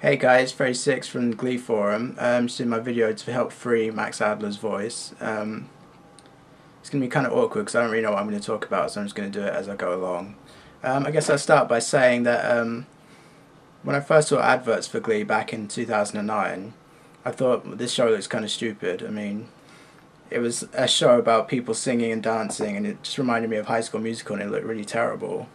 Hey guys, 36 from the Glee Forum. Just doing my video to help free Max Adler's voice. It's going to be kind of awkward because I don't really know what I'm going to talk about, so I'm just going to do it as I go along. I guess I'll start by saying that when I first saw adverts for Glee back in 2009, I thought this show looks kind of stupid. I mean, it was a show about people singing and dancing, and it just reminded me of High School Musical, and it looked really terrible.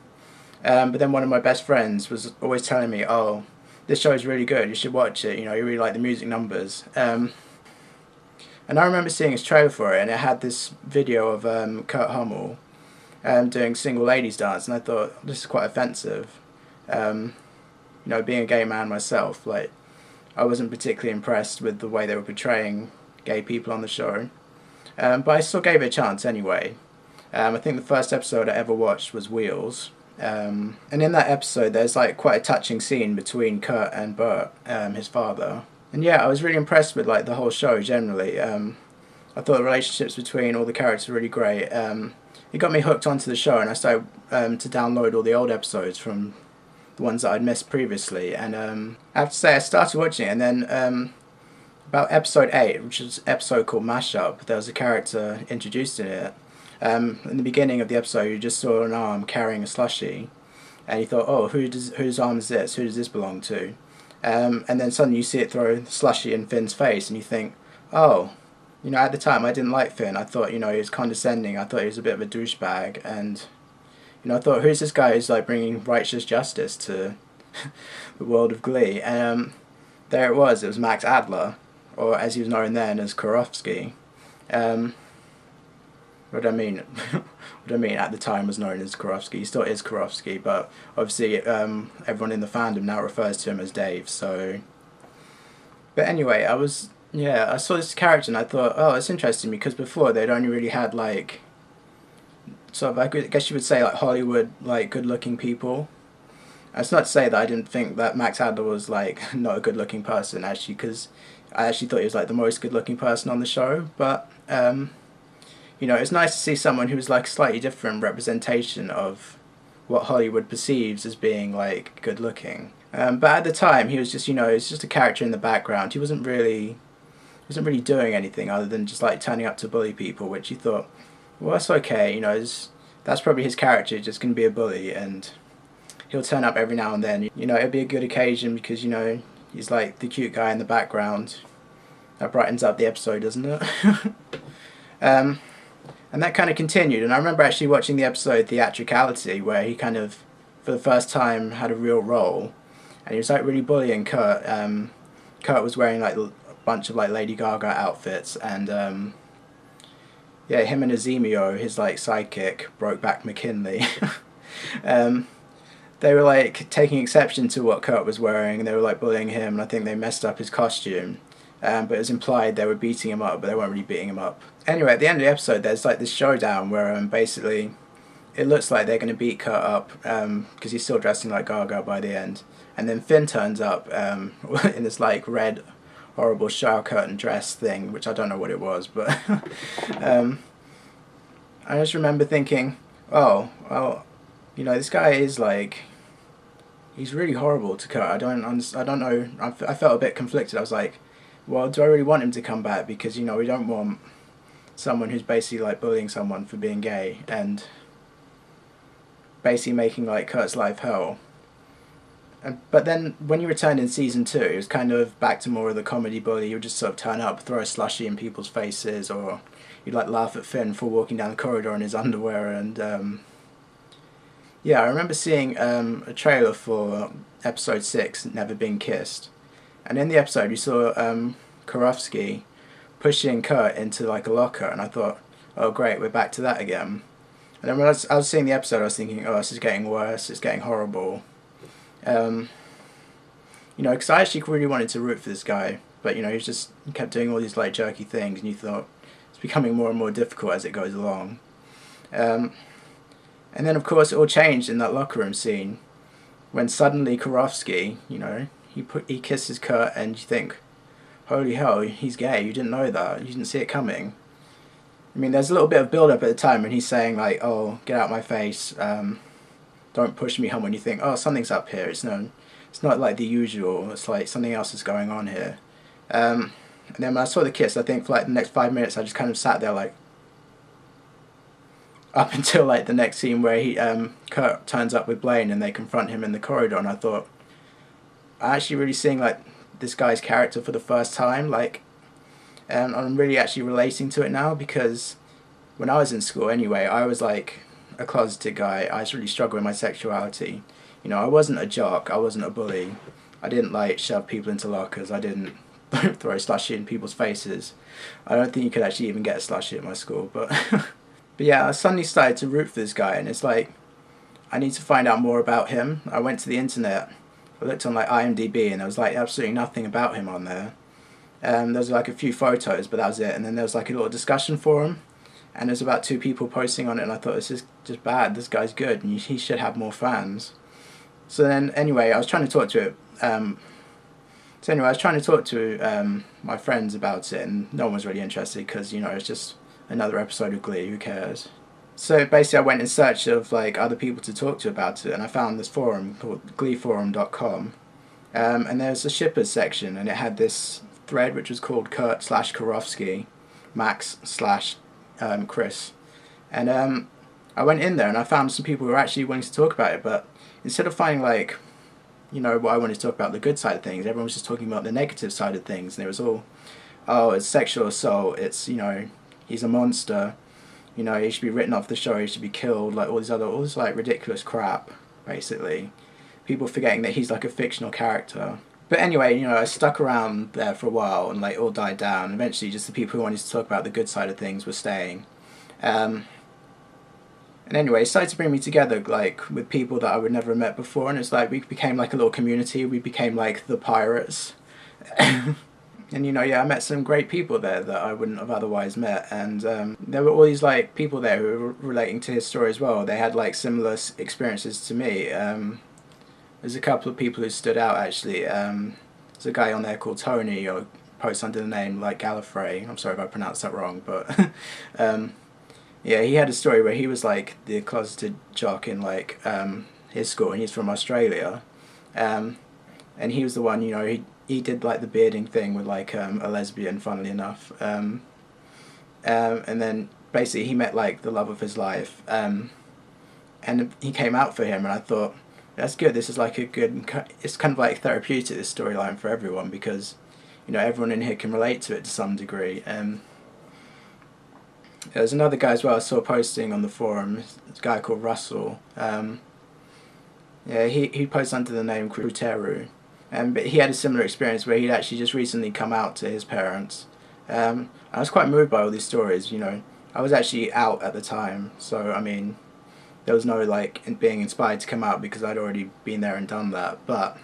But then one of my best friends was always telling me, "Oh, this show is really good. You should watch it. You know, you really like the music numbers." And I remember seeing his trailer for it, and it had this video of Kurt Hummel doing Single Ladies Dance, and I thought this is quite offensive. You know, being a gay man myself, like I wasn't particularly impressed with the way they were portraying gay people on the show, but I still gave it a chance anyway. I think the first episode I ever watched was Wheels. And in that episode there's like quite a touching scene between Kurt and Bert, his father. And yeah, I was really impressed with like the whole show generally. I thought the relationships between all the characters were really great. It got me hooked onto the show, and I started to download all the old episodes from the ones that I'd missed previously. And I have to say I started watching it, and then about episode 8, which is an episode called Mashup, there was a character introduced in it. In the beginning of the episode, you just saw an arm carrying a slushie, and you thought, "Oh, whose arm is this? Who does this belong to?" And then suddenly you see it throw slushie in Finn's face, and you think, "Oh, you know." At the time, I didn't like Finn. I thought, you know, he was condescending. I thought he was a bit of a douchebag, and you know, I thought, who's this guy who's like bringing righteous justice to the world of Glee? And there it was. It was Max Adler, or as he was known then as Karofsky. What I mean, what I mean at the time was known as Karofsky. He still is Karofsky, but obviously everyone in the fandom now refers to him as Dave. So, but anyway, I saw this character and I thought, oh, it's interesting, because before they'd only really had like sort of, I guess you would say, like Hollywood like good-looking people. That's not to say that I didn't think that Max Adler was like not a good-looking person actually, because I actually thought he was like the most good-looking person on the show, but. You know, it's nice to see someone who was like a slightly different representation of what Hollywood perceives as being like good looking. But at the time, he was just, you know, he was just a character in the background. He wasn't really doing anything other than just like turning up to bully people, which you thought, well, that's okay. You know, that's probably his character, just going to be a bully, and he'll turn up every now and then. You know, it'll be a good occasion because, you know, he's like the cute guy in the background. That brightens up the episode, doesn't it? And that kind of continued, and I remember actually watching the episode Theatricality, where he kind of, for the first time, had a real role, and he was like really bullying Kurt. Kurt was wearing like a bunch of like Lady Gaga outfits, and yeah, him and Azimio, his like sidekick, Brokeback McKinley, they were like taking exception to what Kurt was wearing, and they were like bullying him, and I think they messed up his costume. But it was implied they were beating him up, but they weren't really beating him up. Anyway, at the end of the episode, there's like this showdown where basically it looks like they're going to beat Kurt up because he's still dressing like Gaga by the end. And then Finn turns up in this like red, horrible shower curtain dress thing, which I don't know what it was, but I just remember thinking, oh, well, you know, this guy is like, he's really horrible to Kurt. I don't know. I felt a bit conflicted. I was like, well, do I really want him to come back? Because, you know, we don't want someone who's basically like bullying someone for being gay and basically making like Kurt's life hell. But then when he returned in season 2, it was kind of back to more of the comedy bully. He would just sort of turn up, throw a slushie in people's faces, or he'd like laugh at Finn for walking down the corridor in his underwear. And yeah, I remember seeing a trailer for episode 6, Never Been Kissed. And in the episode, you saw Karofsky pushing Kurt into like a locker, and I thought, oh great, we're back to that again. And then when I was seeing the episode, I was thinking, oh, this is getting worse, it's getting horrible. You know, because I actually really wanted to root for this guy, but you know, he kept doing all these like jerky things, and you thought it's becoming more and more difficult as it goes along. And then of course it all changed in that locker room scene when suddenly Karofsky, you know, he kisses Kurt, and you think, holy hell, he's gay. You didn't know that. You didn't see it coming. I mean, there's a little bit of build-up at the time when he's saying like, oh, get out my face, don't push me home, when you think, oh, something's up here. It's it's not like the usual. It's like something else is going on here. And then when I saw the kiss, I think for like the next 5 minutes I just kind of sat there like, up until like the next scene where Kurt turns up with Blaine and they confront him in the corridor, and I thought, I'm actually really seeing like this guy's character for the first time, like, and I'm really actually relating to it now, because when I was in school anyway, I was like a closeted guy. I was really struggling with my sexuality. You know, I wasn't a jock, I wasn't a bully, I didn't like shove people into lockers, I didn't throw slushy in people's faces. I don't think you could actually even get a slushy at my school, but but yeah, I suddenly started to root for this guy, and it's like, I need to find out more about him. I went to the internet, I looked on like IMDb, and there was like absolutely nothing about him on there. There was like a few photos, but that was it. And then there was like a little discussion forum, and there's about 2 people posting on it, and I thought, this is just bad, this guy's good, and he should have more fans. So then, anyway, I was trying to talk to it. My friends about it, and no one was really interested, because, you know, it's just another episode of Glee, who cares? So basically I went in search of like other people to talk to about it, and I found this forum called gleeforum.com, and there's a shippers section, and it had this thread which was called Kurt/Karofsky, Max/Chris, and I went in there and I found some people who were actually willing to talk about it, but instead of finding like, you know, what I wanted to talk about, the good side of things, everyone was just talking about the negative side of things, and it was all, oh, it's sexual assault, it's, you know, he's a monster, you know, he should be written off the show, he should be killed, like all this like ridiculous crap, basically. People forgetting that he's like a fictional character. But anyway, you know, I stuck around there for a while, and like all died down. Eventually just the people who wanted to talk about the good side of things were staying. And anyway, it started to bring me together like with people that I would never have met before, and it's like we became like a little community, we became like the pirates. And you know, yeah, I met some great people there that I wouldn't have otherwise met, and there were all these like people there who were relating to his story as well. They had like similar experiences to me. There's a couple of people who stood out actually. There's a guy on there called Tony, who posts under the name like Gallifrey. I'm sorry if I pronounced that wrong, but yeah, he had a story where he was like the closeted jock in like his school, and he's from Australia, and he was the one, you know, he did like the bearding thing with like a lesbian, funnily enough, and then basically he met like the love of his life, and he came out for him, and I thought, that's good, this is like a good, it's kind of like therapeutic, this storyline for everyone, because, you know, everyone in here can relate to it to some degree. There's another guy as well I saw posting on the forum, this guy called Russell. Yeah, he posts under the name Kruteru. But he had a similar experience where he'd actually just recently come out to his parents. I was quite moved by all these stories, you know. I was actually out at the time, so I mean, there was no like being inspired to come out because I'd already been there and done that. But,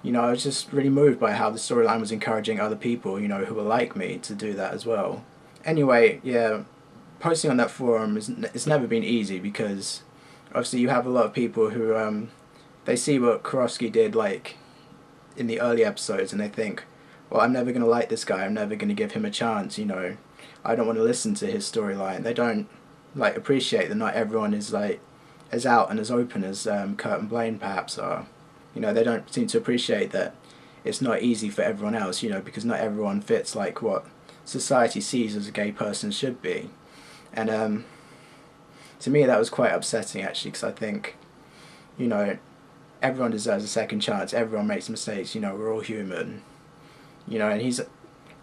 you know, I was just really moved by how the storyline was encouraging other people, you know, who were like me to do that as well. Anyway, yeah, posting on that forum it's never been easy, because obviously you have a lot of people who they see what Karofsky did like in the early episodes, and they think, well, I'm never going to like this guy, I'm never going to give him a chance, you know, I don't want to listen to his storyline. They don't like appreciate that not everyone is like as out and as open as Kurt and Blaine perhaps are. You know, they don't seem to appreciate that it's not easy for everyone else, you know, because not everyone fits like what society sees as a gay person should be. And to me that was quite upsetting actually, because I think, you know, everyone deserves a second chance, everyone makes mistakes, you know, we're all human, you know. And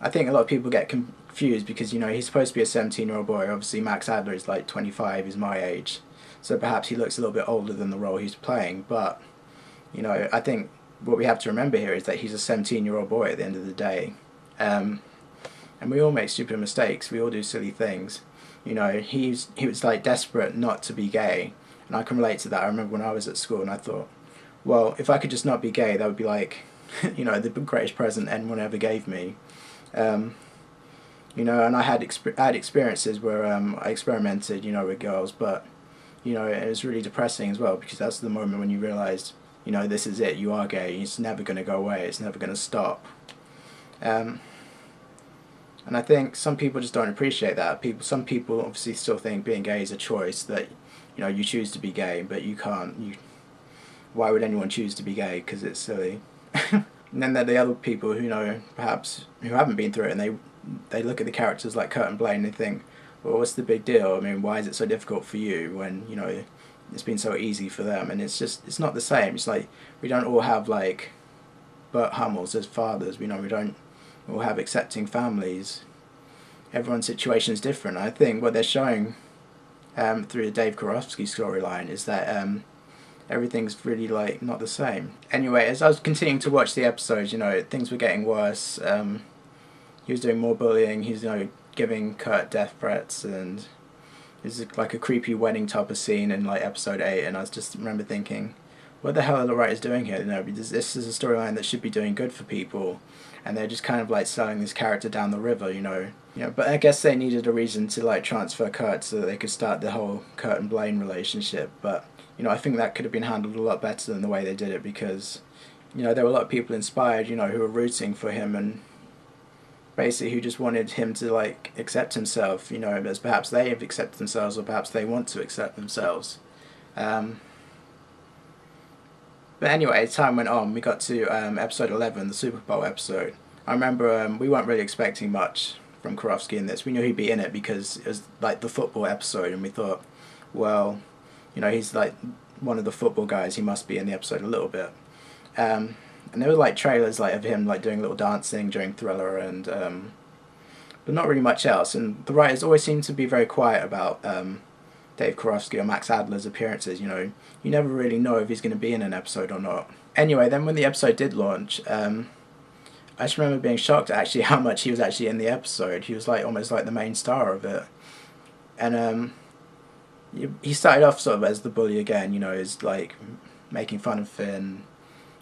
I think a lot of people get confused because, you know, he's supposed to be a 17-year-old boy. Obviously Max Adler is like 25, he's my age, so perhaps he looks a little bit older than the role he's playing, but, you know, I think what we have to remember here is that he's a 17-year-old boy at the end of the day, and we all make stupid mistakes, we all do silly things, you know. He was like desperate not to be gay, and I can relate to that. I remember when I was at school and I thought, well, if I could just not be gay, that would be like, you know, the greatest present anyone ever gave me. You know, and I had experiences where I experimented, you know, with girls, but, you know, it was really depressing as well, because that's the moment when you realised, you know, this is it, you are gay, it's never going to go away, it's never going to stop. And I think some people just don't appreciate that. Some people obviously still think being gay is a choice, that, you know, you choose to be gay, but you can't. why would anyone choose to be gay? Because it's silly. And then there are the other people who know, perhaps, who haven't been through it, and they look at the characters like Kurt and Blaine and they think, well, what's the big deal? I mean, why is it so difficult for you when, you know, it's been so easy for them? And it's not the same. It's like, we don't all have, like, Burt Hummels as fathers. We don't all have accepting families. Everyone's situation is different. I think what they're showing through the Dave Karofsky storyline is that everything's really, like, not the same. Anyway, as I was continuing to watch the episodes, you know, things were getting worse. He was doing more bullying. He's, you know, giving Kurt death threats, and it's like a creepy wedding type of scene in like episode 8. And I just remember thinking, what the hell are the writers doing here? You know, because this is a storyline that should be doing good for people, and they're just kind of like selling this character down the river, you know. But I guess they needed a reason to like transfer Kurt so that they could start the whole Kurt and Blaine relationship. But you know, I think that could have been handled a lot better than the way they did it, because you know there were a lot of people inspired, you know, who were rooting for him and basically who just wanted him to like accept himself, you know, as perhaps they have accepted themselves, or perhaps they want to accept themselves. But anyway, as time went on, we got to episode 11, the Super Bowl episode. I remember we weren't really expecting much from Karofsky in this. We knew he'd be in it because it was like the football episode, and we thought, well, you know, he's like one of the football guys, he must be in the episode a little bit. And there were like trailers like of him like doing a little dancing during Thriller, and but not really much else. And the writers always seem to be very quiet about Dave Karofsky or Max Adler's appearances. You know, you never really know if he's going to be in an episode or not. Anyway, then when the episode did launch, I just remember being shocked at actually how much he was actually in the episode. He was like almost like the main star of it, and he started off sort of as the bully again. You know, is like making fun of Finn.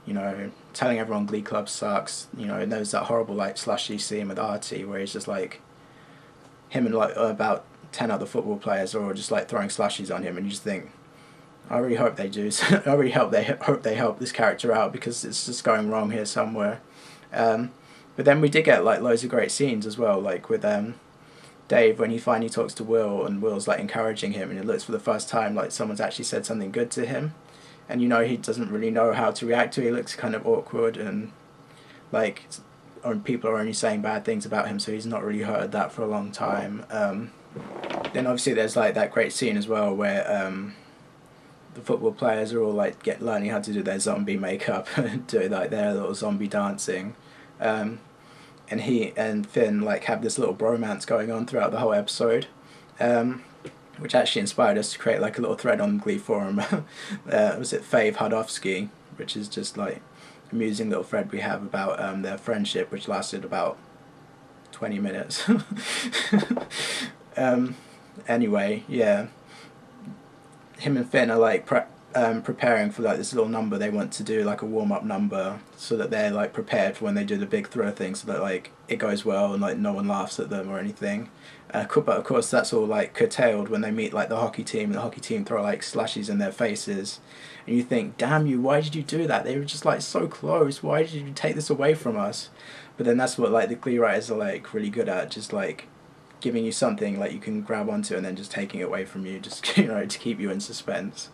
You know, telling everyone Glee Club sucks. You know, and there's that horrible like slushy scene with Artie where he's just like him and like about 10 other football players are all just like throwing slushies on him, and you just think, I really hope they do. I really hope they help this character out, because it's just going wrong here somewhere. But then we did get like loads of great scenes as well, like with Dave when he finally talks to Will, and Will's like encouraging him, and it looks for the first time like someone's actually said something good to him, and you know he doesn't really know how to react to it. He looks kind of awkward, and like people are only saying bad things about him, so he's not really heard that for a long time. Then obviously there's like that great scene as well where the football players are all like learning how to do their zombie makeup and do like their little zombie dancing, and he and Finn like have this little bromance going on throughout the whole episode, which actually inspired us to create like a little thread on the Glee forum. Was it Fave Hardovsky, which is just like amusing little thread we have about their friendship, which lasted about 20 minutes. Anyway, yeah, him and Finn are like preparing for like this little number they want to do, like a warm-up number, so that they're like prepared for when they do the big Thriller thing, so that like it goes well and like no one laughs at them or anything. But of course that's all like curtailed when they meet like the hockey team, and the hockey team throw like slushies in their faces, and you think, damn you, why did you do that? They were just like so close, why did you take this away from us? But then that's what like the Glee writers are like really good at, just like giving you something like you can grab onto and then just taking it away from you, just, you know, to keep you in suspense.